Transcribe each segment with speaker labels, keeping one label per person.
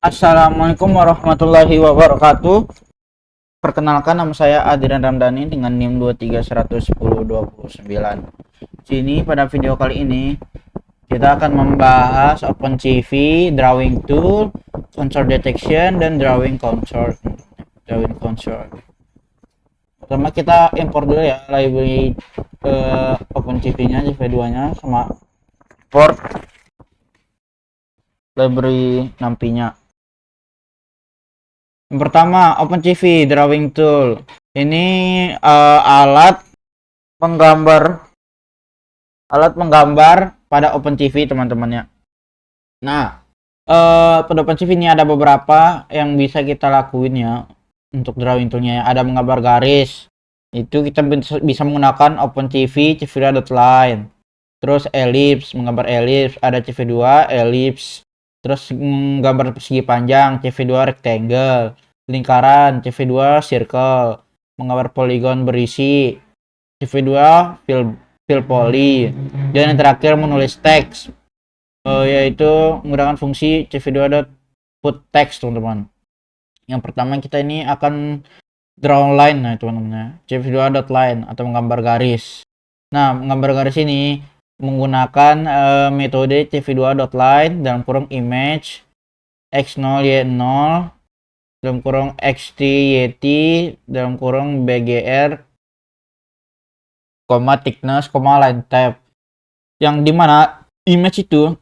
Speaker 1: Assalamualaikum warahmatullahi wabarakatuh. Perkenalkan, nama saya Adrian Ramdhani dengan NIM 23110209. Sini pada video kali ini kita akan membahas OpenCV, Drawing Tool, Consort Detection, dan Drawing Consort. Pertama kita import dulu ya library OpenCV-nya, CV2-nya, sama import library NumPy-nya. Yang pertama, OpenCV Drawing Tool. Ini alat menggambar pada OpenCV, teman-temannya. Nah, pada OpenCV ini ada beberapa yang bisa kita lakuin ya untuk drawing toolnya. Ada menggambar garis. Itu kita bisa menggunakan OpenCV CV2.line. Terus ellipse, menggambar ellipse, ada CV2 ellipse. Terus menggambar persegi panjang, CV2 rectangle. Lingkaran, CV2 circle. Menggambar poligon berisi, CV2 fill poly. Dan yang terakhir menulis teks, yaitu menggunakan fungsi CV2.put text, teman-teman. Yang pertama kita ini akan draw line, nah teman-teman, CV2.line atau menggambar garis. Nah, menggambar garis ini menggunakan metode CV2.line dalam kurung image x0 y0 dalam kurung xt yt dalam kurung bgr, thickness, line type, yang dimana image itu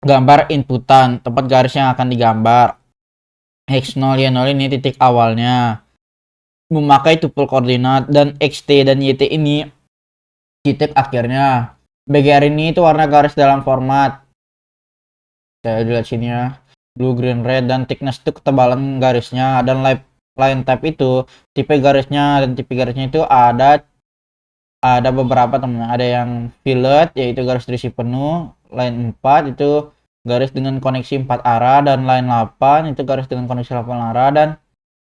Speaker 1: gambar inputan, tempat garis yang akan digambar. x0 y0 ini titik awalnya, memakai tuple koordinat, dan xt dan yt ini titik akhirnya. BGR ini itu warna garis dalam format, saya lihat sini ya, blue, green, red, dan thickness itu ketebalan garisnya, dan line type itu tipe garisnya, dan tipe garisnya itu ada beberapa, teman. Ada yang fillet, yaitu garis terisi penuh. Line 4 itu garis dengan koneksi 4 arah, dan line 8 itu garis dengan koneksi 8 arah, dan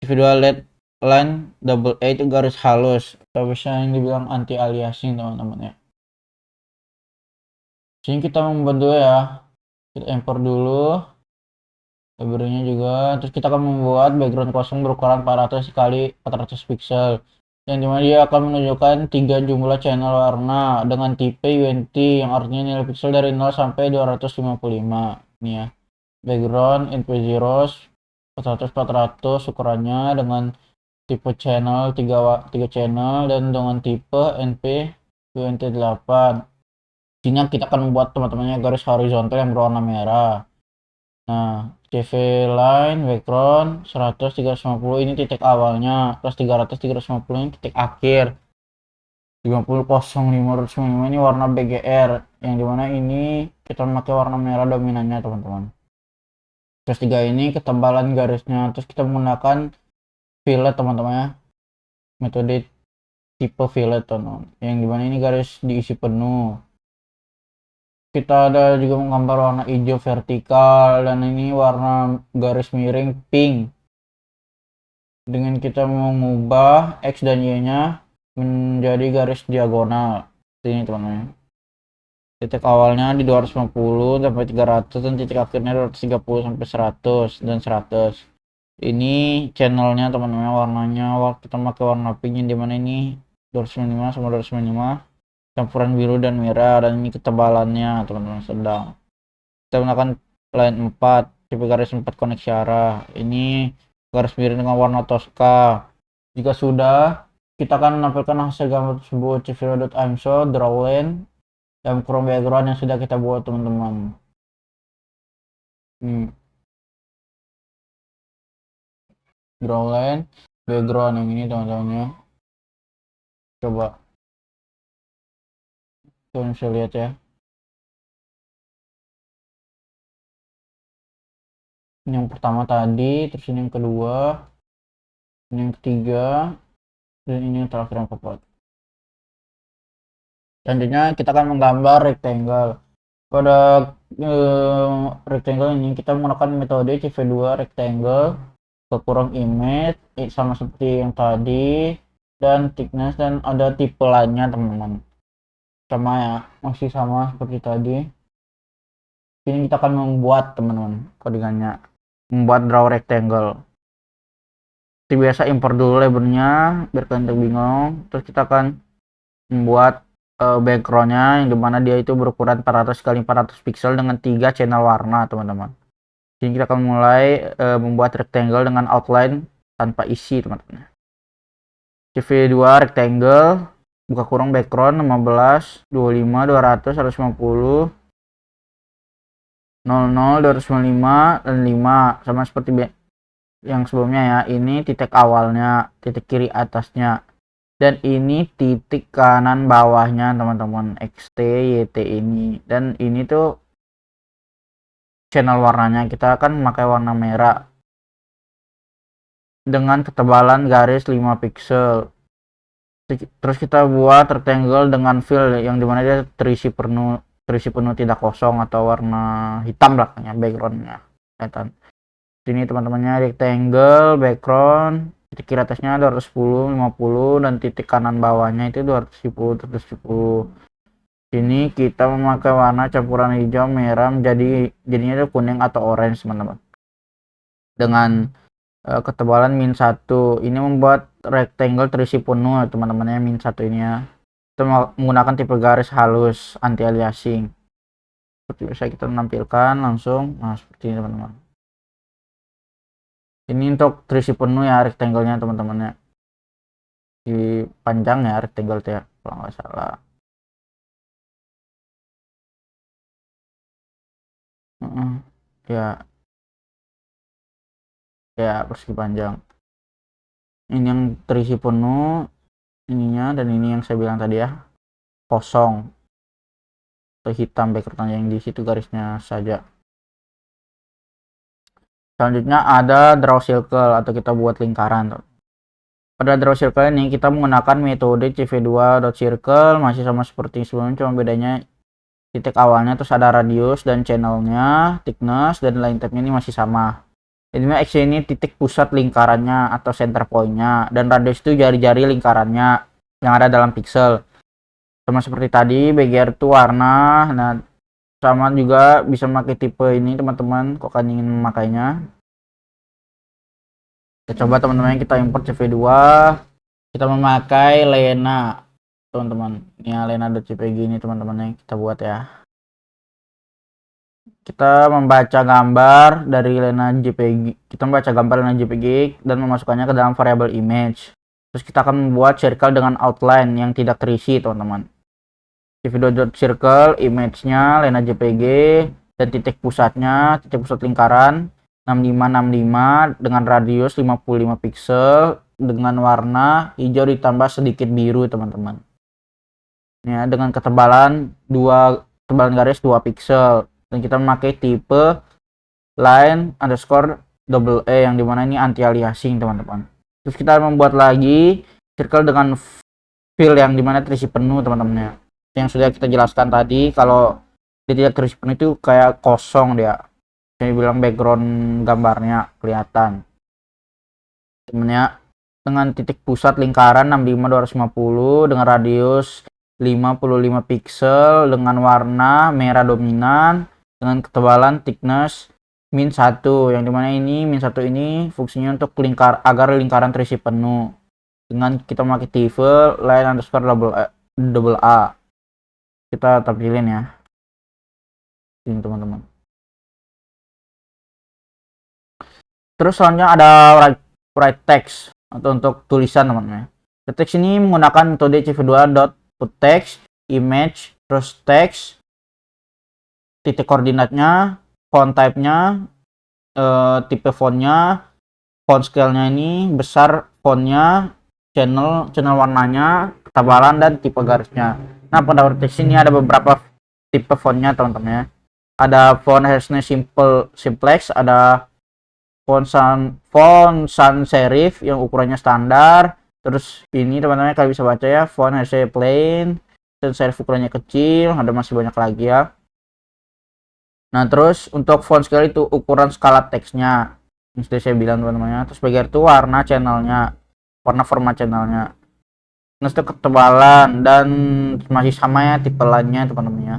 Speaker 1: individual line double A itu garis halus, atau bisa yang dibilang anti aliasing, teman-teman ya. Sini kita membuat dulu ya, kita import dulu library-nya juga. Terus kita akan membuat background kosong berukuran 400 kali 400 pixel, yang dimana dia akan menunjukkan 3 jumlah channel warna dengan tipe UNT, yang artinya nilai pixel dari 0 sampai 255. Ini ya, background NP0 400 ukurannya, dengan tipe channel 3 channel, dan dengan tipe NP UNT 8. Sini kita akan membuat, teman-temannya, garis horizontal yang berwarna merah. Nah, CV line background 100 350 ini titik awalnya, plus 300 350 ini titik akhir. 50 05 ini warna BGR, yang dimana ini kita memakai warna merah dominannya, teman-teman. Terus 3 ini ketebalan garisnya. Terus kita menggunakan fillet, teman-teman ya, metode tipe fillet, teman-teman, yang dimana ini garis diisi penuh. Kita ada juga menggambar warna hijau vertikal, dan ini warna garis miring pink. Dengan kita mengubah X dan Y nya menjadi garis diagonal. Ini, teman-teman. Titik awalnya di 250 sampai 300, dan titik akhirnya 230 sampai 100 dan 100. Ini channelnya, teman-teman, warnanya kita pakai warna pink, yang dimana ini 295 sama 295 campuran biru dan merah, dan ini ketebalannya, teman-teman, sedang. Kita menggunakan line 4, tipe garis 4 koneksi arah. Ini garis miring dengan warna Tosca. Jika sudah, kita akan menampilkan hasil gambar tersebut. CV.imso drawline dan kurung background yang sudah kita buat, teman-teman. Drawline background yang ini, teman-teman ya. Coba kalian bisa lihat ya. Ini yang pertama tadi, terus ini yang kedua, ini yang ketiga, dan ini yang terakhir, yang keempat. Selanjutnya kita akan menggambar rectangle. Pada rectangle ini kita menggunakan metode CV2 rectangle ke kurung image, sama seperti yang tadi, dan thickness, dan ada tipe lainnya, teman-teman. Sama ya, masih sama seperti tadi. Ini kita akan membuat, teman-teman, codingannya. membuat draw rectangle. Seperti biasa import dulu labelnya biar kalian tidak bingung. Terus kita akan membuat backgroundnya yang dimana dia itu berukuran 400 x 400 pixel dengan 3 channel warna teman-teman. Jadi kita akan mulai membuat rectangle dengan outline tanpa isi teman-teman. CV2 rectangle buka kurung background 15 25 200 150 00 295 dan 5 sama seperti yang sebelumnya ya. Ini titik awalnya, titik kiri atasnya, dan ini titik kanan bawahnya teman-teman, XT YT ini. Dan ini tuh channel warnanya, kita akan memakai warna merah dengan ketebalan garis 5 pixel. Terus kita buat rectangle dengan fill yang dimana dia terisi penuh tidak kosong atau warna hitam belakangnya, backgroundnya kelihatan. Sini teman-temannya rectangle background, titik kiri atasnya 210 50 dan titik kanan bawahnya itu 210 210. Sini kita memakai warna campuran hijau merah jadinya itu kuning atau orange teman-teman, dengan ketebalan -1. Ini membuat rectangle terisi penuh teman-teman ya, -1 ini ya. Kita menggunakan tipe garis halus anti aliasing. Seperti biasa kita menampilkan langsung, nah seperti ini teman-teman. Ini untuk terisi penuh ya rectangle-nya teman-teman ya. Di panjang ya rectangle ya kalau nggak salah. Ya persegi panjang. Ini yang terisi penuh ininya, dan ini yang saya bilang tadi ya, kosong atau hitam backgroundnya yang di situ garisnya saja. Selanjutnya ada draw circle atau kita buat lingkaran. Pada draw circle ini kita menggunakan metode cv2.circle, masih sama seperti sebelumnya, cuma bedanya titik awalnya terus ada radius dan channelnya, thickness dan line type-nya ini masih sama. Jadi X ini titik pusat lingkarannya atau center point-nya, dan radius itu jari-jari lingkarannya yang ada dalam pixel. Sama seperti tadi, BGR itu warna. Nah, sama juga bisa memakai tipe ini teman-teman, kok kan ingin memakainya. Kita coba teman-teman, kita import CV2. Kita memakai Lena teman-teman. Ini Lena.jpg ini teman-teman yang kita buat ya. Kita membaca gambar dari Lena JPG, kita membaca gambar Lena JPG dan memasukkannya ke dalam variabel image. Terus kita akan membuat circle dengan outline yang tidak terisi teman-teman. cv2.circle, image-nya Lena JPG, dan titik pusat lingkaran 6565 dengan radius 55 pixel dengan warna hijau ditambah sedikit biru teman-teman. Ya, dengan ketebalan garis 2 pixel. Dan kita memakai tipe line underscore double E yang dimana ini anti aliasing teman-teman. Terus kita membuat lagi circle dengan fill yang dimana terisi penuh teman-teman ya. Yang sudah kita jelaskan tadi, kalau dia tidak terisi penuh itu kayak kosong dia. Saya bilang background gambarnya kelihatan. Temennya dengan titik pusat lingkaran 65250 dengan radius 55 pixel dengan warna merah dominan dengan ketebalan thickness -1, yang dimana ini -1 ini fungsinya untuk agar lingkaran terisi penuh, dengan kita memakai tipe line underscore double A. Kita tampilin ya ini teman-teman. Terus selanjutnya ada write text atau untuk tulisan teman-teman. Teks ini menggunakan metode cv2.putText image terus text, titik koordinatnya, font type-nya, tipe fontnya, font scale-nya ini besar, fontnya, channel warnanya, ketebalan dan tipe garisnya. Nah, pada teks ini ada beberapa tipe fontnya teman-teman ya. Ada font harshness simplex, ada font sans serif yang ukurannya standar. Terus ini teman-teman kalian bisa baca ya, font harshness plain, sans serif ukurannya kecil, ada masih banyak lagi ya. Nah, terus untuk font scale itu ukuran skala teksnya. Ini sudah saya bilang teman-teman. Terus bagian itu warna channelnya, warna format channelnya. Nah, itu ketebalan dan masih sama ya tipe line-nya teman-teman ya.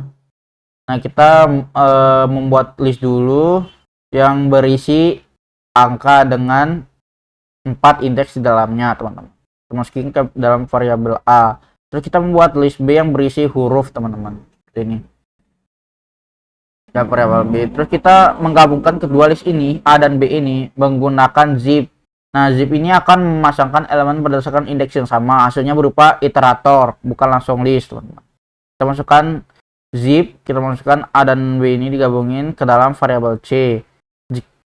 Speaker 1: Nah, kita membuat list dulu yang berisi angka dengan 4 indeks di dalamnya, teman-teman. Masukin ke dalam variabel A. Terus kita membuat list B yang berisi huruf, teman-teman. Ini. Dan variabel B. Terus kita menggabungkan kedua list ini, A dan B ini, menggunakan zip. Nah, zip ini akan memasangkan elemen berdasarkan indeks yang sama. Hasilnya berupa iterator, bukan langsung list, teman-teman. Kita masukkan zip, kita masukkan A dan B ini digabungin ke dalam variabel C.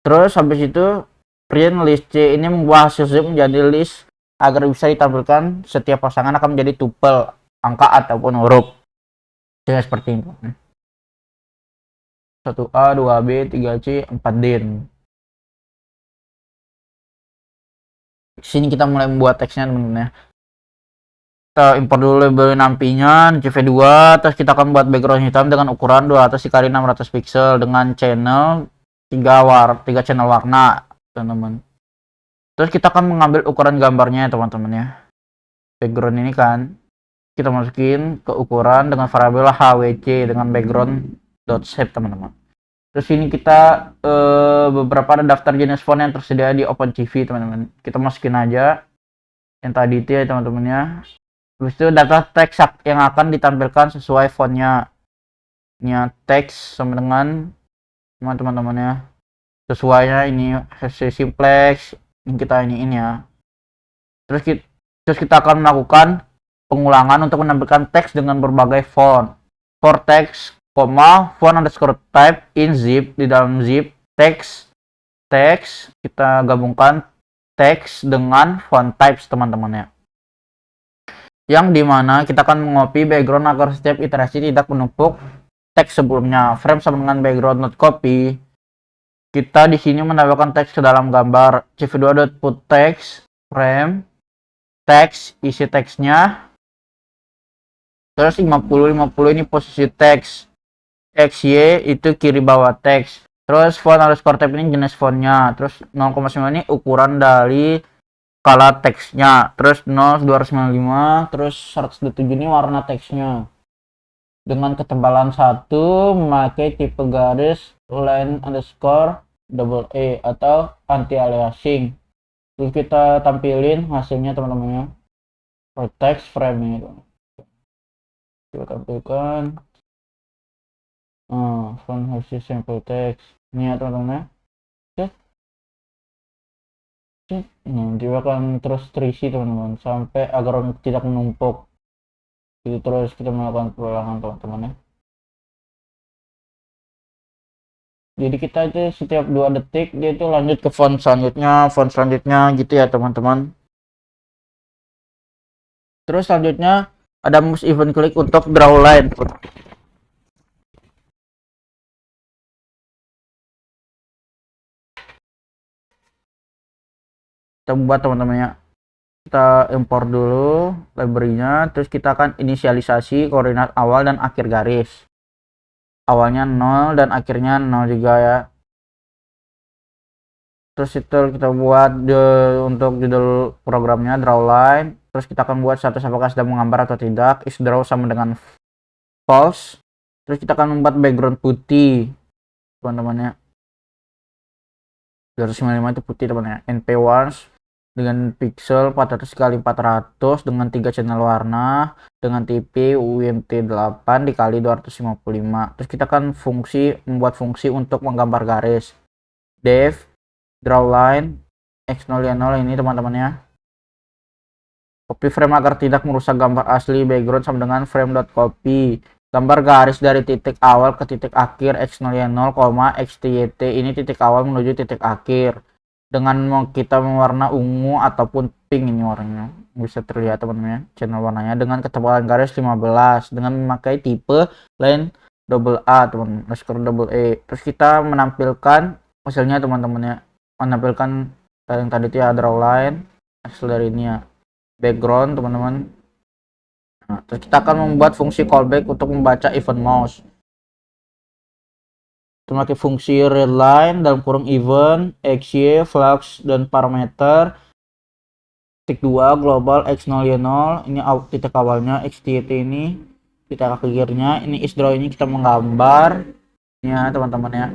Speaker 1: Terus habis itu print list C ini mengubah hasil zip menjadi list agar bisa ditampilkan setiap pasangan akan menjadi tuple, angka ataupun huruf. Jadi seperti ini. 1A, 2B, 3C, 4D. Sini kita mulai membuat teksnya, teman-teman ya. Kita import dulu label nampinya CV2, terus kita akan buat background hitam dengan ukuran 200 kali 600 pixel dengan channel 3 channel warna, teman-teman. Terus kita akan mengambil ukuran gambarnya, teman-teman ya. Background ini kan kita masukin ke ukuran dengan variabel HWC dengan background.shape, teman-teman. Terus ini kita beberapa ada daftar jenis font yang tersedia di OpenCV, teman-teman. Kita masukin aja yang tadi itu ya, teman-teman ya. Terus itu data teks yang akan ditampilkan sesuai fontnya. Ini teks sama dengan teman-teman ya. Sesuainya ini versi simplex, ini kita ini ya. Terus kita akan melakukan pengulangan untuk menampilkan teks dengan berbagai font. For text, font underscore type in zip, di dalam zip teks kita gabungkan teks dengan font types, teman-teman ya. Yang dimana kita akan mengopi background agar setiap iterasi tidak menumpuk teks sebelumnya. Frame sama dengan background not copy. Kita di sini menambahkan teks ke dalam gambar. cv2.put text frame teks, isi teksnya. Terus 50 ini posisi teks. XY itu kiri bawah teks. Terus font underscore type ini jenis fontnya. Terus 0,9 ini ukuran dari skala teksnya. Terus 0,295. Terus 127 ini warna teksnya. Dengan ketebalan 1 memakai tipe garis line underscore double E atau anti aliasing. Terus kita tampilin hasilnya, teman-teman ya. For text frame ini. Kita tampilkan font versi sample text ini ya, teman-teman ya. Ini dia akan terus terisi, teman-teman, sampai agar tidak menumpuk. Jadi terus kita melakukan pengulangan, teman-teman ya. Jadi kita itu setiap 2 detik dia itu lanjut ke font selanjutnya gitu ya, teman-teman. Terus selanjutnya ada mouse event click untuk draw line. Kita buat, teman-teman ya. Kita import dulu library-nya, terus kita akan inisialisasi koordinat awal dan akhir garis. Awalnya 0 dan akhirnya 0 juga ya. Terus itu kita buat untuk judul programnya drawLine. Terus kita akan buat status apakah sedang menggambar atau tidak. Is draw sama dengan false. Terus kita akan membuat background putih, teman-teman ya. 295 itu putih, teman-teman ya. np1 dengan pixel 400 kali 400 dengan 3 channel warna dengan tipe UMT8 dikali 255. Terus kita akan membuat fungsi untuk menggambar garis. Def drawLine x0 ini, teman-teman ya. Copy frame agar tidak merusak gambar asli. Background sama dengan frame.copy. Gambar garis dari titik awal ke titik akhir x0, xtyt ini titik awal menuju titik akhir. Dengan kita mewarna ungu ataupun pink, ini warnanya bisa terlihat, teman-teman ya, channel warnanya dengan ketebalan garis 15 dengan memakai tipe line double A, teman-teman, underscore double E. Terus kita menampilkan hasilnya, teman-teman ya, menampilkan yang tadi itu ya, drawLine hasil dari ini ya, background, teman-teman. Nah, terus kita akan membuat fungsi callback untuk membaca event mouse. Memakai fungsi readline dalam kurung event, xy, flux, dan parameter. Titik 2 global x0 y0 ini titik awalnya, xtyt ini titik akhirnya. Ini isDraw ini kita menggambar ya, teman-teman ya,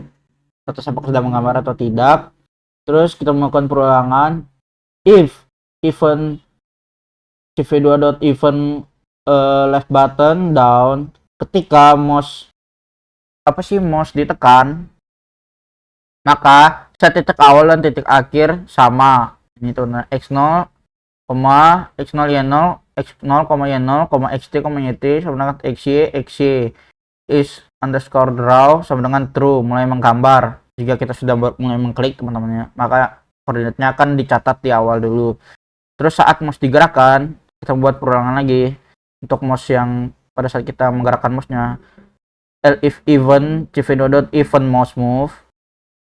Speaker 1: status apakah sudah menggambar atau tidak. Terus kita melakukan perulangan if event cv2.event left button down. Ketika mouse ditekan, maka set titik awal dan titik akhir sama. Ini tuh x0, x0 y0, x0, y0, xt, yt sama dengan xy is underscore draw sama dengan true, mulai menggambar. Jika kita sudah mulai mengklik teman-teman, maka koordinatnya akan dicatat di awal dulu. Terus saat mouse digerakkan, kita buat perulangan lagi untuk mouse yang pada saat kita menggerakkan mouse-nya. If event cv2.event mouse move,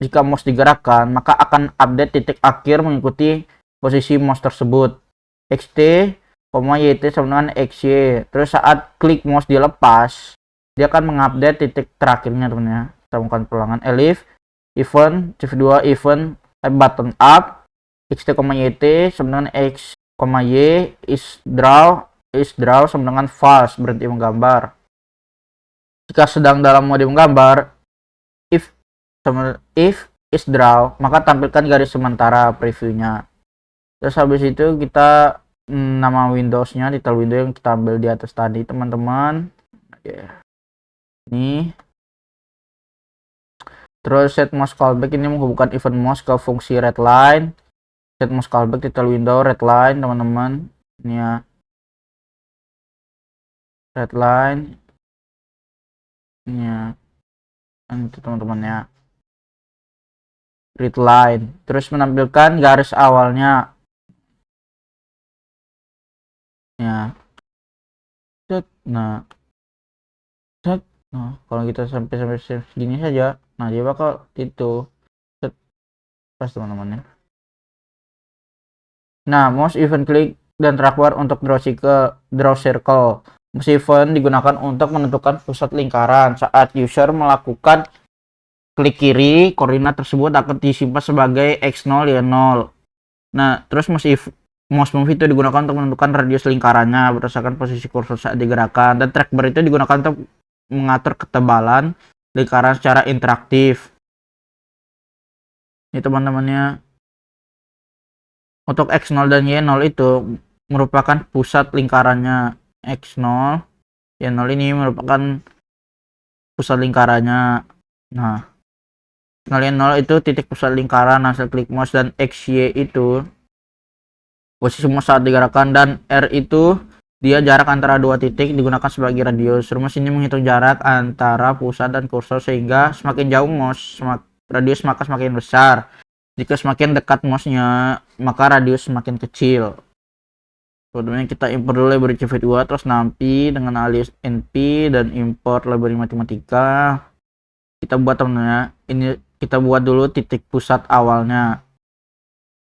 Speaker 1: jika mouse digerakkan maka akan update titik akhir mengikuti posisi mouse tersebut. xt, yt sama dengan xy. Terus saat klik mouse dilepas, dia akan mengupdate titik terakhirnya teman-teman. Kita melakukan perulangan elif event cv2 event button up xt, yt sama dengan x, y is draw sama dengan false, berhenti menggambar. Jika sedang dalam mode menggambar, if is draw, maka tampilkan garis sementara previewnya. Terus habis itu kita nama Windowsnya, title window yang kita ambil di atas tadi teman-teman. Ini terus set mouse callback, ini menghubungkan event mouse ke fungsi redline. Set mouse callback title window redline teman-teman. Ini ya, redline ini ya, ini teman-teman ya, redline. Terus menampilkan garis awalnya ya. Nah kalau kita sampai segini saja, nah dia bakal itu pas teman-teman ya. Nah, mouse event klik dan trackbar untuk draw circle. Mouse event digunakan untuk menentukan pusat lingkaran. Saat user melakukan klik kiri, koordinat tersebut akan disimpan sebagai x0 y0. Nah, terus mouse move itu digunakan untuk menentukan radius lingkarannya berdasarkan posisi kursor saat digerakkan, dan trackbar itu digunakan untuk mengatur ketebalan lingkaran secara interaktif. Ini teman-temannya. Untuk x0 dan y0 itu merupakan pusat lingkarannya. x0, y0 ini merupakan pusat lingkarannya. Nah, 0 y0 itu titik pusat lingkaran hasil klik mouse, dan xy itu posisi mouse saat digerakkan, dan r itu dia jarak antara dua titik digunakan sebagai radius. Rumus ini menghitung jarak antara pusat dan kursor, sehingga semakin jauh mouse radius maka semakin besar. Jika semakin dekat mouse-nya, maka radius semakin kecil. Sebelumnya kita import dulu library cv2, terus nampi dengan alias np dan import library matematika. Kita buat teman-teman, ini kita buat dulu titik pusat awalnya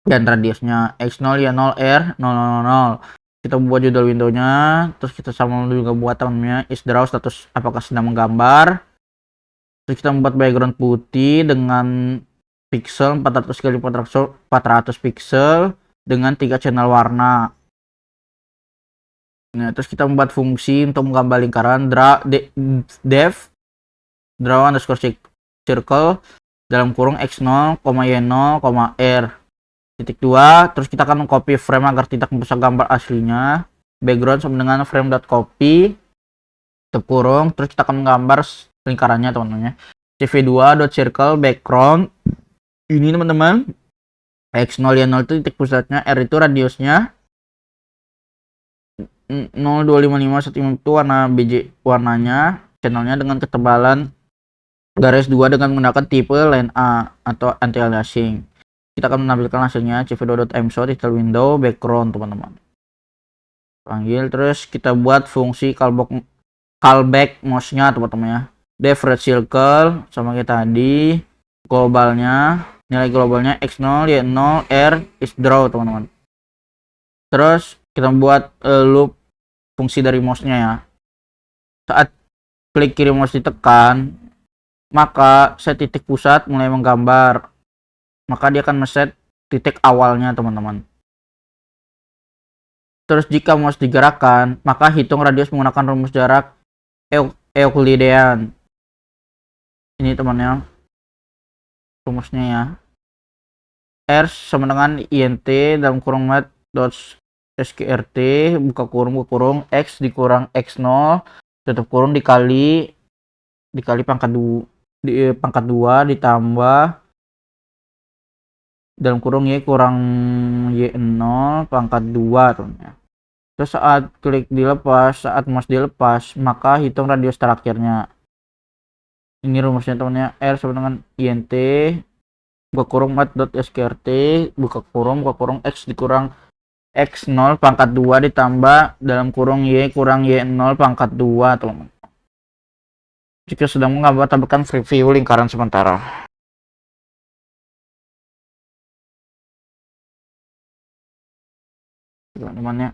Speaker 1: dan radiusnya x0 y0 r 000. Kita buat judul windownya, terus kita sama juga buat temannya is draw status apakah sedang menggambar. Terus kita membuat background putih dengan pixel 400 kali 400 pixel dengan 3 channel warna. Nah, terus kita membuat fungsi untuk menggambar lingkaran def draw underscore circle dalam kurung x0, y0, r. Titik 2, terus kita akan mengcopy frame agar tidak bisa gambar aslinya. Background sama dengan frame.copy tutup kurung, terus kita akan menggambar lingkarannya teman-teman. cv2.circle background ini teman-teman, x0 y0 itu titik pusatnya, r itu radiusnya 0,255 cm itu warna biji warnanya, channelnya dengan ketebalan garis 2 dengan menggunakan tipe line A atau anti-aliasing. Kita akan menampilkan hasilnya cv2.mso title window background teman-teman. Panggil, terus kita buat fungsi callback mouse-nya teman-teman ya. Def red circle sama kayak tadi. Globalnya, nilai globalnya x0 y0 r is draw teman-teman. Terus kita buat loop fungsi dari mouse-nya ya. Saat klik kiri mouse ditekan, maka set titik pusat mulai menggambar. Maka dia akan meset titik awalnya teman-teman. Terus jika mouse digerakkan, maka hitung radius menggunakan rumus jarak Euclidean. Ini temannya rumusnya ya. R sama dengan int dalam kurung mat dot sqrt buka kurung x dikurang x0 tutup kurung dikali pangkat 2 ditambah dalam kurung y kurang y0 pangkat 2 teman. Terus saat mouse dilepas maka hitung radius terakhirnya. Ini rumusnya temannya, R sama dengan int buka kurung mat.sqrt buka kurung x dikurang x0 pangkat 2 ditambah dalam kurung y kurang y0 pangkat 2 teman. Jika sedang menggambar tambahkan preview lingkaran sementara. Teman-temannya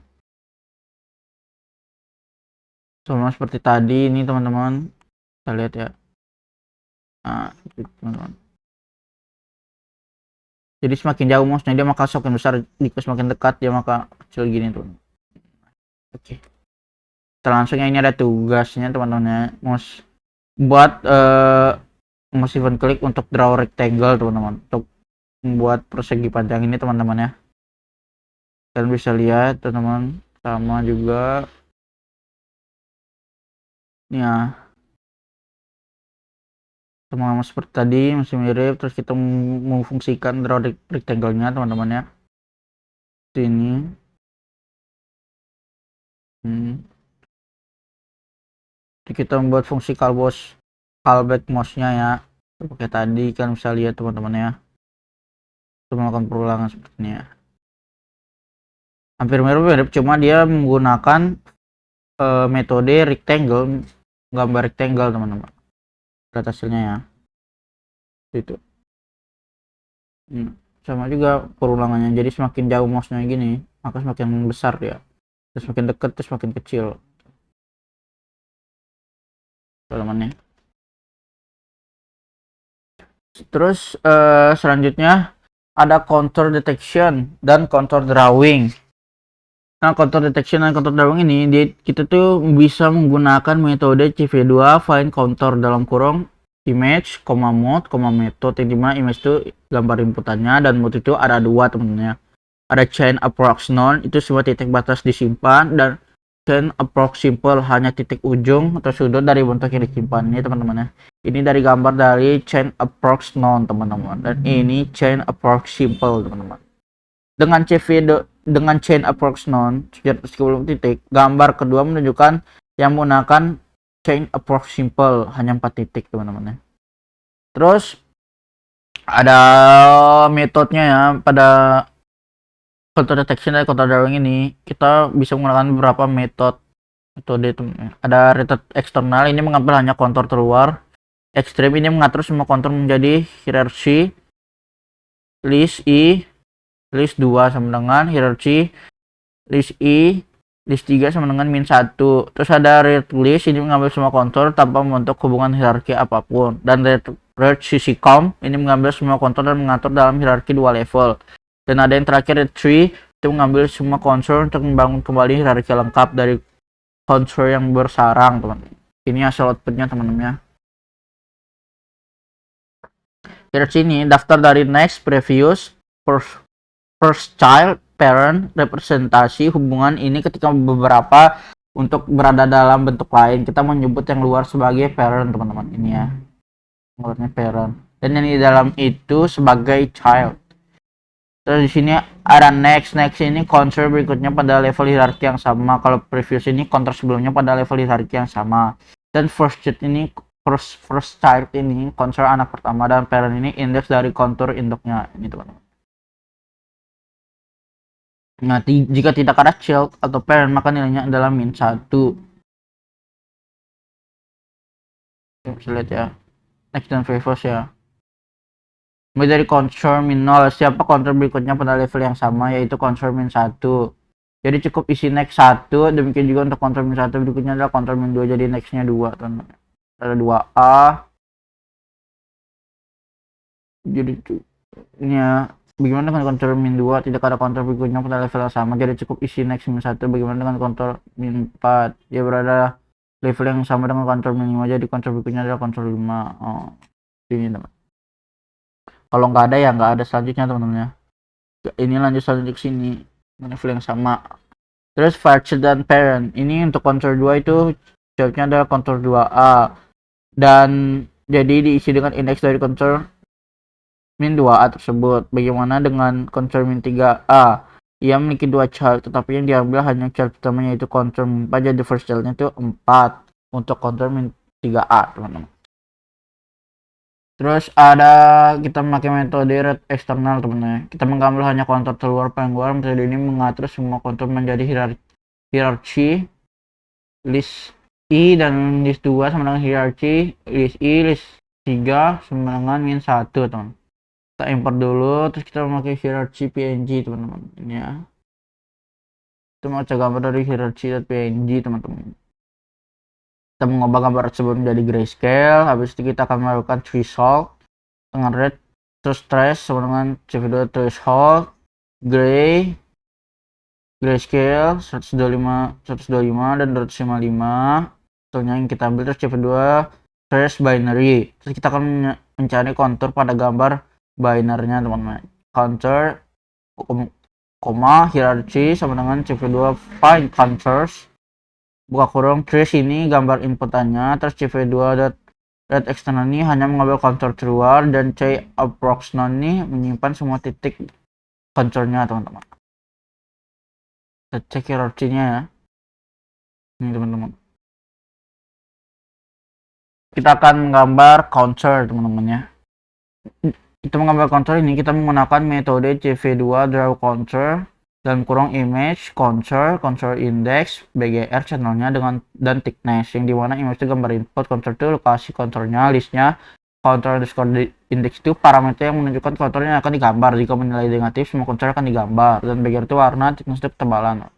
Speaker 1: sama seperti tadi ini teman-teman, kita lihat ya. Nah, teman-teman. Jadi semakin jauh mouse-nya dia maka semakin besar, jika semakin dekat dia maka kecil gini tuh. Oke. Kita langsung ya, ini ada tugasnya teman-teman ya. Mouse buat mouse event klik untuk draw rectangle teman-teman, untuk membuat persegi panjang ini teman-teman ya. Kalian bisa lihat teman-teman, sama juga ini ya, sama seperti tadi masih mirip. Terus kita memfungsikan draw rectangle-nya teman-teman ya. Ini jadi kita membuat fungsi callback mouse-nya ya, seperti tadi kan bisa lihat teman-teman ya. Kita melakukan perulangan seperti ini ya. Hampir mirip, cuma dia menggunakan metode rectangle, gambar rectangle teman-teman. Lihat hasilnya ya, itu sama juga perulangannya. Jadi semakin jauh mouse-nya gini maka semakin besar dia, terus semakin dekat terus semakin kecil teman-teman ya. Terus selanjutnya ada contour detection dan contour drawing. Nah, contour detection dan contour drawing ini kita tuh bisa menggunakan metode CV2 find contour dalam kurung image, mode, method, yang dimana image itu gambar inputannya dan mode itu ada dua teman-teman ya. Ada chain approx none, itu semua titik batas disimpan, dan chain approx simple hanya titik ujung atau sudut dari bentuk yang disimpan. Ini teman-teman ya. Ini dari gambar dari chain approx none teman-teman, dan ini chain approx simple teman-teman. Dengan chain approx none sebelum titik, gambar kedua menunjukkan yang menggunakan chain approx simple hanya 4 titik teman-teman ya. Terus ada metodenya ya. Pada contour detection dan contour drawing ini kita bisa menggunakan beberapa metode. Ada return eksternal, ini mengambil hanya kontur terluar. Extreme ini mengatur semua kontur menjadi hierarki. List I, list 2 sama dengan hierarki list I, list 3 sama dengan min 1. Terus ada red list, ini mengambil semua kontur tanpa membentuk hubungan hierarki apapun. Dan red CC-com ini mengambil semua kontur dan mengatur dalam hierarki 2 level. Dan ada yang terakhir red tree, itu mengambil semua kontur untuk membangun kembali hierarki lengkap dari kontur yang bersarang teman. Ini hasil outputnya teman-teman. Hierarki ini daftar dari next, previous, first child, parent, representasi hubungan ini ketika beberapa untuk berada dalam bentuk lain. Kita menyebut yang luar sebagai parent teman-teman, ini ya, luarnya parent, dan yang di dalam itu sebagai child. Terus di sini ada next ini counter berikutnya pada level hierarki yang sama. Kalau previous ini counter sebelumnya pada level hierarki yang sama. Dan first child ini counter anak pertama, dan parent ini indeks dari counter induknya ini teman-teman. Nah, jika tidak ada child atau parent maka nilainya adalah min 1. Bisa lihat ya, next dan previous ya. Mulai dari counter min 0, siapa counter berikutnya pada level yang sama, yaitu counter min 1. Jadi cukup isi next 1, demikian juga untuk counter min 1 berikutnya adalah counter min 2, jadi nextnya 2 teman. Ada 2A. Jadi ini ya, bagaimana dengan counter min 2, tidak ada counter berikutnya pada level yang sama, jadi cukup isi next min 1. Bagaimana dengan counter min 4, dia berada level yang sama dengan counter min 5, jadi counter berikutnya adalah counter 5. Oh, ini teman. Kalau nggak ada ya nggak ada selanjutnya teman-teman ya. Ini lanjut ke sini, level yang sama. Terus Varchid dan Parent, ini untuk contour 2 itu jawabnya adalah contour 2A, dan jadi diisi dengan indeks dari contour min 2A tersebut. Bagaimana dengan contour min 3A? Ia memiliki 2 child, tetapi yang diambil hanya child pertamanya, yaitu contour min 4, jadi first childnya itu 4 untuk contour min 3A, teman-teman. Terus ada kita memakai metode red eksternal, teman-teman. Kita mengambil hanya kontur terluar paling luar. Metode ini mengatur semua kontur menjadi hierarchy list I dan list 2 sama dengan hierarchy list I, list 3 sama dengan min 1, teman. Kita import dulu, terus kita memakai hierarchy png, teman-teman. Ini ya. Kita mau cek gambar dari hierarchy.png, teman-teman. Kita mengubah gambar tersebut menjadi grayscale. Habis itu kita akan melakukan threshold dengan red, terus trace sama dengan CV2 threshold, grayscale 125 dan 255. Contohnya yang kita ambil, terus CV2 trace binary. Terus kita akan mencari kontur pada gambar binernya, teman-teman. Contour hierarchy sama dengan CV2 find contours, buka kurung, trace ini gambar inputannya, terus CV2 red external ini hanya mengambil kontur terluar, dan C approximate ini menyimpan semua titik konturnya, teman-teman. Kita cek hierarchy-nya ya. Ini, teman-teman. Kita akan menggambar contour, teman-teman ya. Kita menggambar contour ini, kita menggunakan metode CV2 draw contour dan kurung image contour index BGR channelnya dan thickness, yang dimana image itu gambar input, contour itu lokasi konturnya, listnya contour underscore index itu parameter yang menunjukkan konturnya yang akan digambar. Jika menilai negatif, semua contour akan digambar, dan BGR itu warna, thickness itu ketebalan.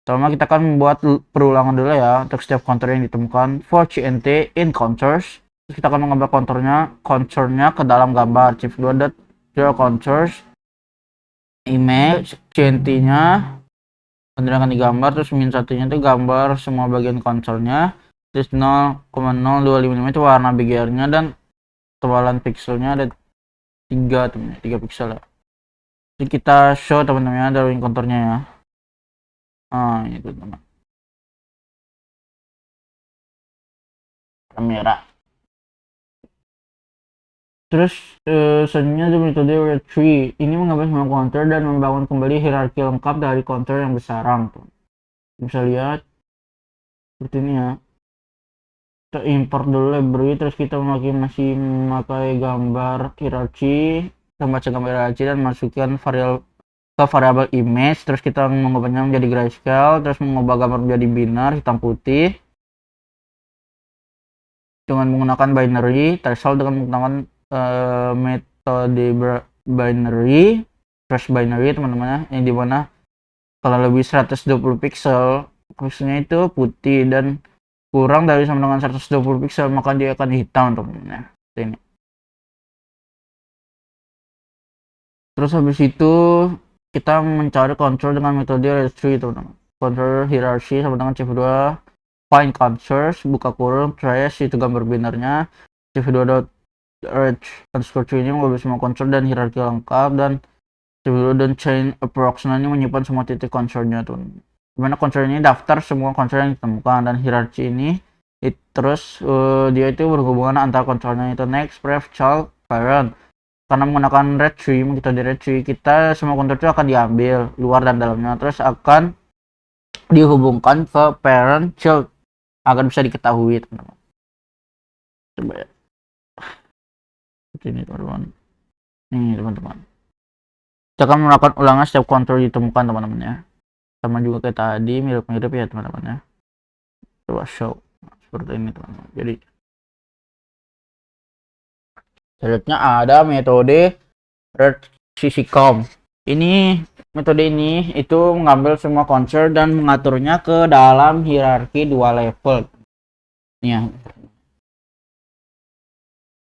Speaker 1: Pertama kita akan membuat perulangan dulu ya untuk setiap contour yang ditemukan. For CNT in contours, terus kita akan menggambar contournya ke dalam gambar. Chief2.draw contours image, CNT-nya akan digambar, terus min 1-nya itu gambar semua bagian contournya, terus 0,025 mm itu warna BGR-nya, dan ketebalan pixelnya ada 3 pixel ya. Jadi kita show teman-teman drawing konturnya ya. Ini teman-teman. Kamera. Terus selanjutnya ada metode red tree. Ini mengambil semua kontur dan membangun kembali hierarki lengkap dari kontur yang besarang. Bisa lihat seperti ini ya. Kita import dulu library, terus kita masih memakai gambar hierarchy. Kita baca gambar hierarchy dan masukkan variabel image, terus kita mengubahnya menjadi grayscale, terus mengubah gambar menjadi binar hitam putih dengan menggunakan binary, threshold dengan menggunakan metode binary, trace binary, teman-teman, yang dimana kalau lebih 120 pixel pixelnya itu putih, dan kurang dari sama dengan 120 pixel maka dia akan hitam, teman-teman. Ini. Terus habis itu kita mencari contour dengan metode registry, teman-teman. Contour hierarchy sama dengan CV2 find contours, buka kurung, trace itu gambar binarnya, CV2 underscore tree ini mengambil semua contour dan hierarki lengkap, dan CV2 dan chain approximate ini menyimpan semua titik contournya, tuh. Dimana contour ini daftar semua contour yang ditemukan, dan hierarchy ini terus dia itu berhubungan antara contournya itu next, pref, child, parent. Karena menggunakan red tree, metode red tree, kita semua contour itu akan diambil luar dan dalamnya, terus akan dihubungkan ke parent, child agar bisa diketahui, teman-teman. Coba ya. Seperti ini, teman-teman. Ini, teman-teman. Kita akan melakukan ulangan setiap contour ditemukan, teman-teman ya. Sama juga kayak tadi, mirip-mirip ya, teman-teman ya. Coba show. Seperti ini, teman-teman. Jadi selanjutnya ada metode RedCCCom. Metode ini itu mengambil semua contour dan mengaturnya ke dalam hierarki 2 level. Nih ya.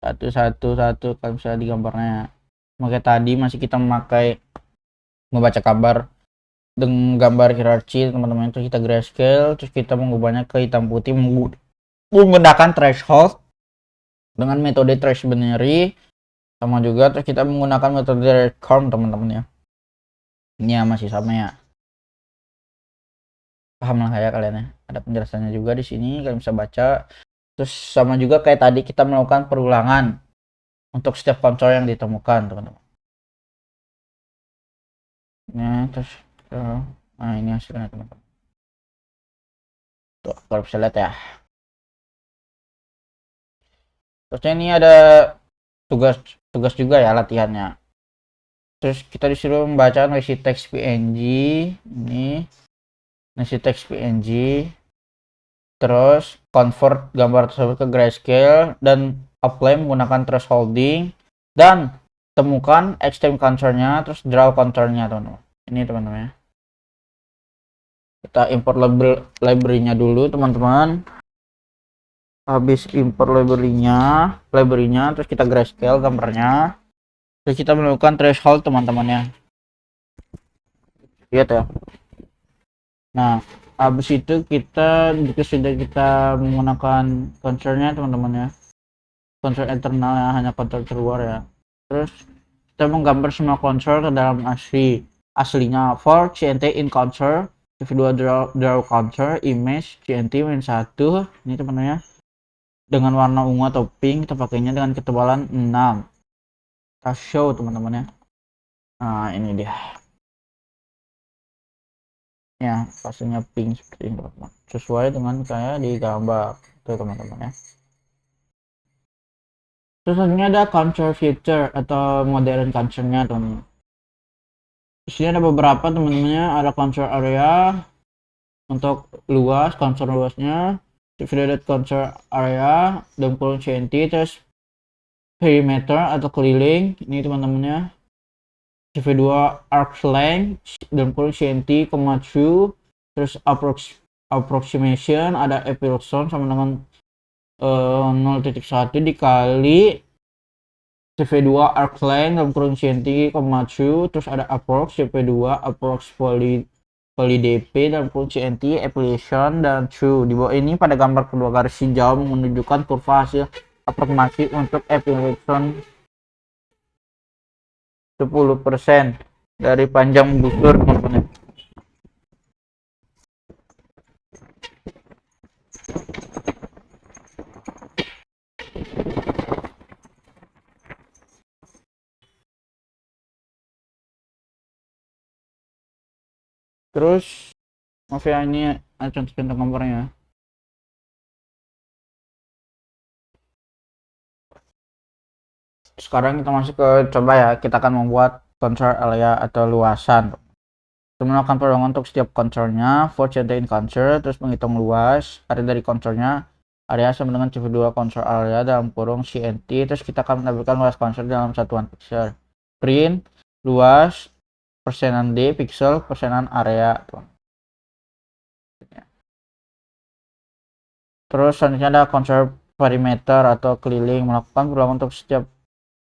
Speaker 1: Satu kan bisa digambarnya. Makanya tadi masih kita membaca kabar dengan gambar hierarchy, teman-teman, itu kita grayscale, terus kita mengubahnya ke hitam putih menggunakan threshold dengan metode trace binary, sama juga terus kita menggunakan metode redcom, teman-teman ya. Ini ya masih sama ya. Paham lah ya kalian ya. Ada penjelasannya juga di sini, kalian bisa baca. Terus sama juga kayak tadi kita melakukan perulangan untuk setiap konsol yang ditemukan, teman-teman. Nah, terus nah ini hasilnya, teman-teman. Tuh, kalau bisa lihat ya. Terusnya ini ada tugas tugas juga ya latihannya. Terus kita disuruh membaca ngisi teks PNG ini, ngisi teks PNG, terus convert gambar tersebut ke grayscale dan apply menggunakan thresholding, dan temukan extreme contour-nya, terus draw contour-nya, teman-teman. Ini teman-teman ya. Kita import library-nya dulu, teman-teman. Habis import library-nya, terus kita grayscale gambarnya. Terus kita melakukan threshold, teman-teman ya. Lihat ya. Nah, habis itu jika sudah kita menggunakan contour-nya, teman-teman ya. Contour internal ya, hanya contour keluar ya. Terus kita menggambar semua contour ke dalam aslinya. For CNT in contour, V2 draw contour, image CNT -1. Ini teman-teman ya. Dengan warna ungu atau pink, kita pakainya dengan ketebalan 6. Kita show, teman-teman ya. Nah, ini dia. Ya, pastinya pink seperti ini, teman-teman. Sesuai dengan kayak di gambar. Tuh, teman-teman ya. Terus selanjutnya ada contour feature atau modern contour-nya, teman-teman. Di sini ada beberapa, teman-temannya. Ada contour area untuk luas, contour luasnya, divided contour area, dan kurung CNT, terus perimeter atau keliling, ini teman-temannya. CV2 arc length dan kurung CNT, 2, terus approximation, ada epsilon sama dengan 0.1 dikali CV2 arc length dalam kurung CNT, 2, terus ada approx CV2 approx poly DP dalam kurung CNT, epsilon dan 2. Di bawah ini pada gambar kedua garis hijau menunjukkan kurva hasil aproksimasi untuk epsilon 10% dari panjang busur, teman-teman. Terus maaf ya, ini ada contoh gambarnya. Sekarang kita masuk ke coba ya, kita akan membuat contour area atau luasan. Kita melakukan perulangan untuk setiap contournya, for CNT in contour, terus menghitung luas area dari contournya, area sama dengan CV2 contour area dalam kurung CNT, terus kita akan menampilkan luas contour dalam satuan pixel. Print luas persenan D pixel persenan area. Terus selanjutnya ada contour perimeter atau keliling, melakukan perulangan untuk setiap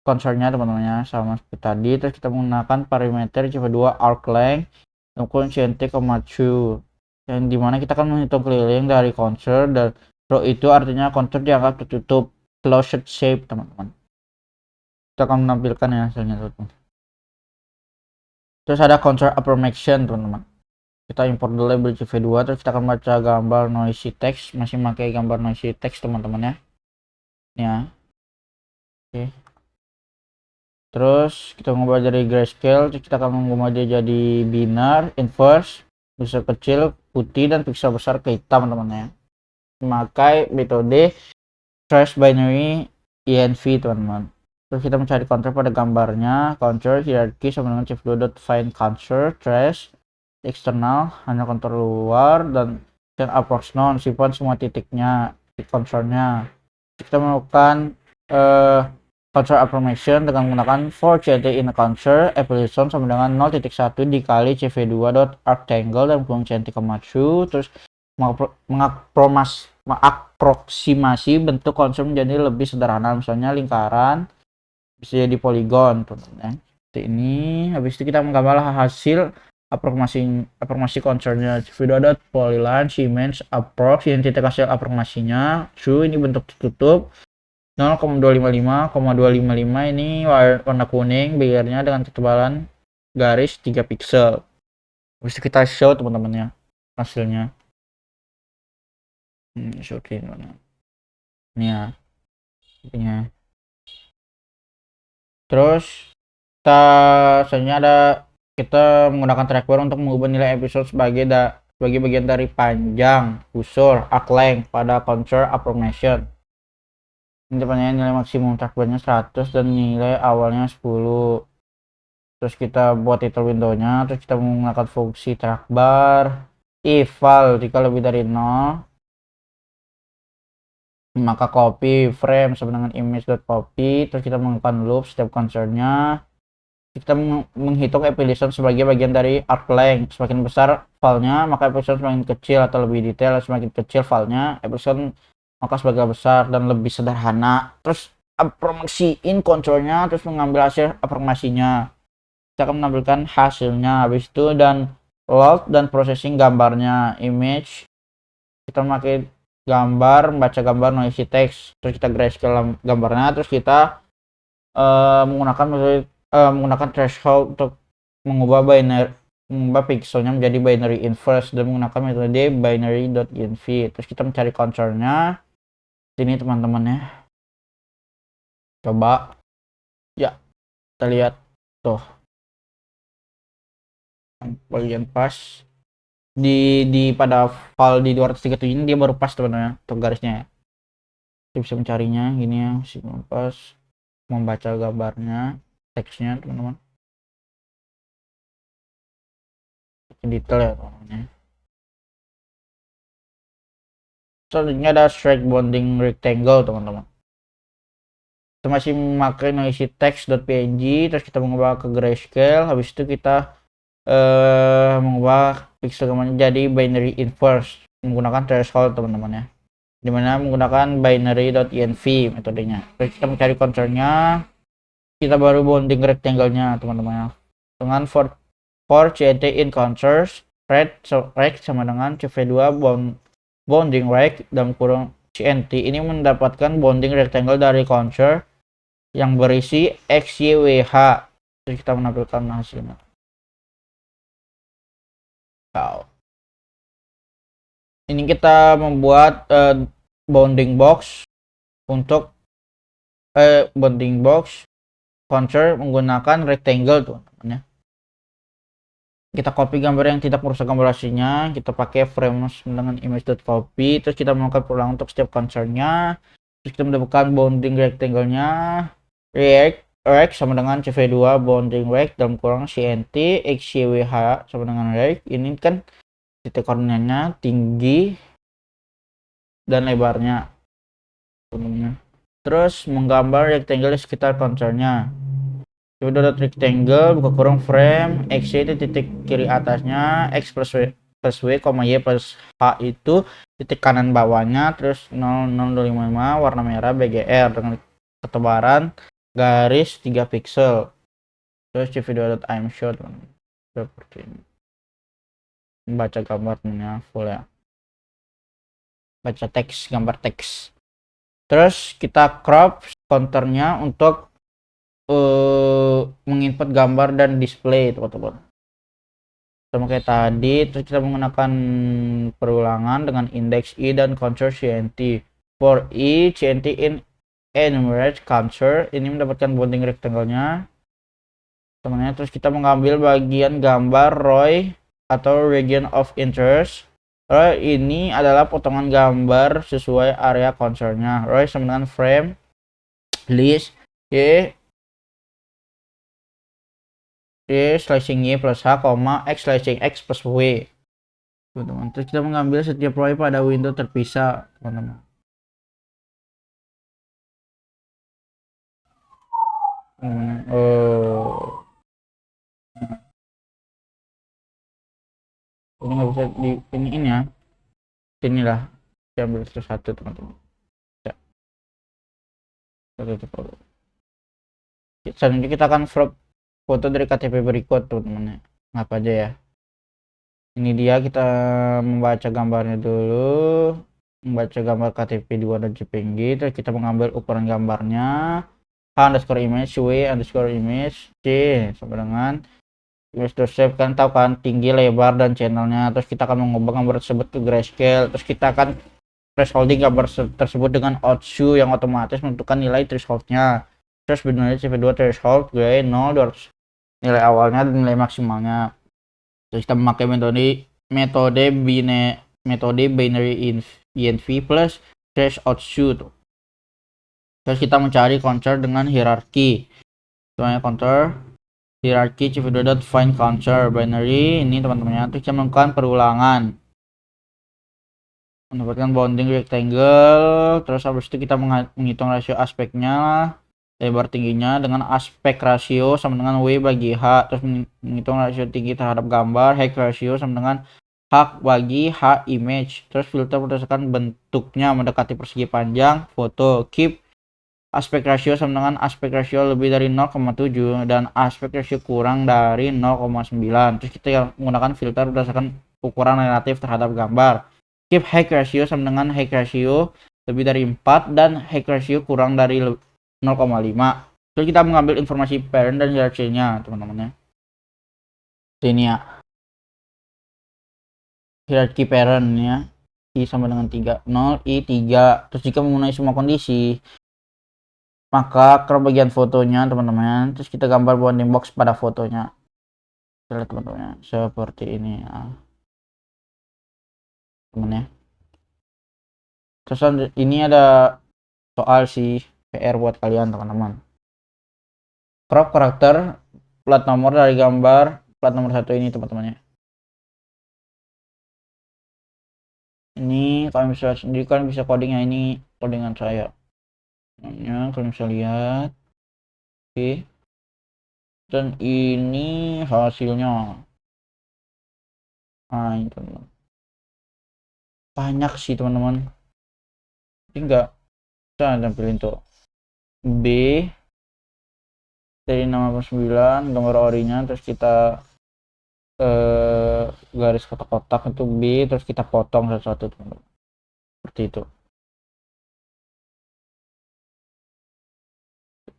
Speaker 1: contournya, teman-teman, sama seperti tadi. Terus kita menggunakan perimeter CV2 arc length ukuran CNT, 2, yang dimana kita akan menghitung keliling dari contour, dan row itu artinya contour dianggap tertutup, closed shape, teman-teman. Kita akan menampilkan ya hasilnya, teman-teman. Terus ada contour approximation, teman-teman. Kita import dulu library CV2, terus kita akan baca gambar noisy text, masih pakai gambar noisy text, teman-teman ya. Oke. Terus kita mengubah dari grayscale, terus kita akan mengubah dia jadi binar, inverse, pixel kecil putih dan pixel besar ke hitam, teman-teman ya. Memakai metode trace binary env, teman-teman. Terus kita mencari contour pada gambarnya, contour hierarchy sama dengan shift2.find contour trace eksternal hanya contour luar, dan approx non simpan semua titiknya di contournya. Kita melakukan contour approximation dengan menggunakan for CNT in contour epsilon sama dengan 0.1 dikali CV2.arctangle dan kurung CNT, 2, terus mengaproksimasi bentuk contour menjadi lebih sederhana, misalnya lingkaran bisa jadi poligon, teman-teman. Seperti ini. Habis itu kita menggambar hasil aproksimasi contournya, CV2.polyline Siemens approx, identitas hasil aproksimasinya true, ini bentuk tertutup 0,255,255, ini warna kuning, biggernya dengan ketebalan garis 3 pixel. Bisa kita show teman-temannya hasilnya. Showcase mana? Ini ya. Ini. Terus selanjutnya ada kita menggunakan trackbar untuk mengubah nilai episode sebagai bagian dari panjang, unsur, arc length pada contour approximation. Ini depannya nilai maksimum trackbarnya 100 dan nilai awalnya 10. Terus kita buat title windownya, terus kita menggunakan fungsi trackbar eval jika lebih dari 0, maka copy frame sama dengan image.copy. Terus kita menggunakan loop setiap concernnya. Kita menghitung episode sebagai bagian dari arc length. Semakin besar filenya maka episode semakin kecil, atau lebih detail semakin kecil filenya episode maka sebagai besar dan lebih sederhana. Terus apromasiin contournya, terus mengambil hasil apromasinya. Kita akan menampilkan hasilnya habis itu, dan load dan processing gambarnya image. Kita memakai gambar, membaca gambar noisy text, terus kita grayscale gambarnya, terus kita menggunakan threshold untuk mengubah pixelnya menjadi binary inverse dan menggunakan metode binary.env. Terus kita mencari contournya sini teman-teman ya. Coba ya, kita lihat tuh bagian pas di pada file di 237 ini dia baru pas teman-teman untuk garisnya ya. Kita bisa mencarinya gini ya, pas membaca gambarnya, teksnya teman-teman, detail ya teman-teman. Selanjutnya ada strike bonding rectangle teman-teman. Kita masih memakai noisy text.png, terus kita mengubah ke grayscale, habis itu kita mengubah pixel gambarnya jadi binary inverse menggunakan threshold teman-teman ya, dimana menggunakan binary.env metodenya. Terus kita mencari contournya, kita baru bonding rectangle-nya teman-teman ya, dengan for CNT in contours rect sama dengan CV2 bonding rect dalam kurung CNT. Ini mendapatkan bonding rectangle dari contour yang berisi XYWH. Terus kita menampilkan hasilnya. Ini kita membuat bounding box untuk bounding box contour menggunakan rectangle teman-teman ya. Kita copy gambar yang tidak merusak gambar aslinya, kita pakai frame dengan image.copy, terus kita melakukan perulangan untuk setiap contournya. Terus kita mendapatkan bounding rectangle-nya rect sama dengan CV2 bounding rect dalam kurang CNT XYWH sama dengan rect. Ini kan titik koordinatnya, tinggi dan lebarnya. Terus menggambar rectangle di sekitar contournya. Coba rectangle buka kurung frame x itu titik kiri atasnya, x plus w y plus h itu titik kanan bawahnya, terus 0,0055 warna merah BGR dengan ketebalan garis 3 pixel. Terus cv2.imeshot seperti ini. Baca gambarnya full ya, baca teks, gambar teks. Terus kita crop counternya untuk menginput gambar dan display teman-teman, sama kayak tadi. Terus kita menggunakan perulangan dengan indeks i dan contour CNT. For i CNT in enumerate contour, ini mendapatkan bonding rectangle-nya teman-teman. Terus kita mengambil bagian gambar ROI atau region of interest. ROI ini adalah potongan gambar sesuai area contour-nya. ROI sama dengan frame list y slashing y plus h, x slashing x plus w teman-teman. Terus kita mengambil setiap ROI pada window terpisah teman-teman. Ini nggak bisa di ini ya, sini lah, kita ambil satu teman-teman ya. Selanjutnya kita akan crop foto dari KTP berikut teman-teman, apa aja ya. Ini dia, kita membaca gambarnya dulu, membaca gambar KTP 2 dan JPG. Terus kita mengambil ukuran gambarnya h_image w_image c sama dengan image to shape, kan tahu kan tinggi, lebar, dan channelnya. Terus kita akan mengubah gambar tersebut ke grayscale. Terus kita akan thresholding gambar tersebut dengan outshoe yang otomatis menentukan nilai thresholdnya. Terus sebenarnya CV2 threshold gray 0 200 nilai awalnya dan nilai maksimalnya. Terus kita memakai metode binary env plus trace outshoe tuh. Terus kita mencari counter dengan hierarki. Soalnya counter hierarki cv2.find counter binary ini teman-temannya. Terus kita melakukan perulangan, mendapatkan bounding rectangle. Terus habis itu kita menghitung rasio aspeknya, lebar tingginya dengan aspek rasio sama dengan W bagi H. Terus menghitung rasio tinggi terhadap gambar, height ratio sama dengan H bagi H image. Terus filter berdasarkan bentuknya mendekati persegi panjang foto. Keep aspek rasio sama dengan aspek rasio lebih dari 0,7 dan aspek rasio kurang dari 0,9. Terus kita menggunakan filter berdasarkan ukuran relatif terhadap gambar. Keep height ratio sama dengan height ratio lebih dari 4 dan height ratio kurang dari 0,5. Terus kita mengambil informasi parent dan hierarchy-nya, teman-teman ya. Ini ya. Hierarchy parent ya. I sama dengan 3, 0, I 3. Terus jika memenuhi semua kondisi, maka ke bagian fotonya, teman-teman. Terus kita gambar bounding box pada fotonya. Kita lihat teman-teman, seperti ini ya. Teman ya. Terus ini ada soal sih, PR buat kalian teman-teman. Crop karakter plat nomor dari gambar plat nomor 1 ini teman-teman ya. Ini kalian bisa sendiri, kan bisa codingnya, ini codingan saya. Nah, kalian bisa lihat. Oke. Dan ini hasilnya. Nah, ini teman-teman. Banyak sih teman-teman. Tapi enggak bisa tampilin tuh. B dari 69 gambar orinya, terus kita garis kotak-kotak itu B, terus kita potong satu-satu teman-teman. Seperti itu.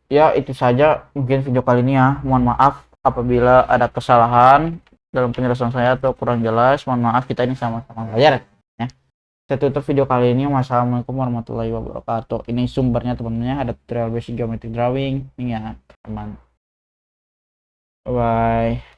Speaker 1: Ya, itu saja mungkin video kali ini ya. Mohon maaf apabila ada kesalahan dalam penjelasan saya atau kurang jelas. Mohon maaf, kita ini sama-sama belajar ya. Saya tutup video kali ini. Wassalamualaikum warahmatullahi wabarakatuh. Ini sumbernya teman-teman, ada tutorial basic geometry drawing ini ya teman. Bye.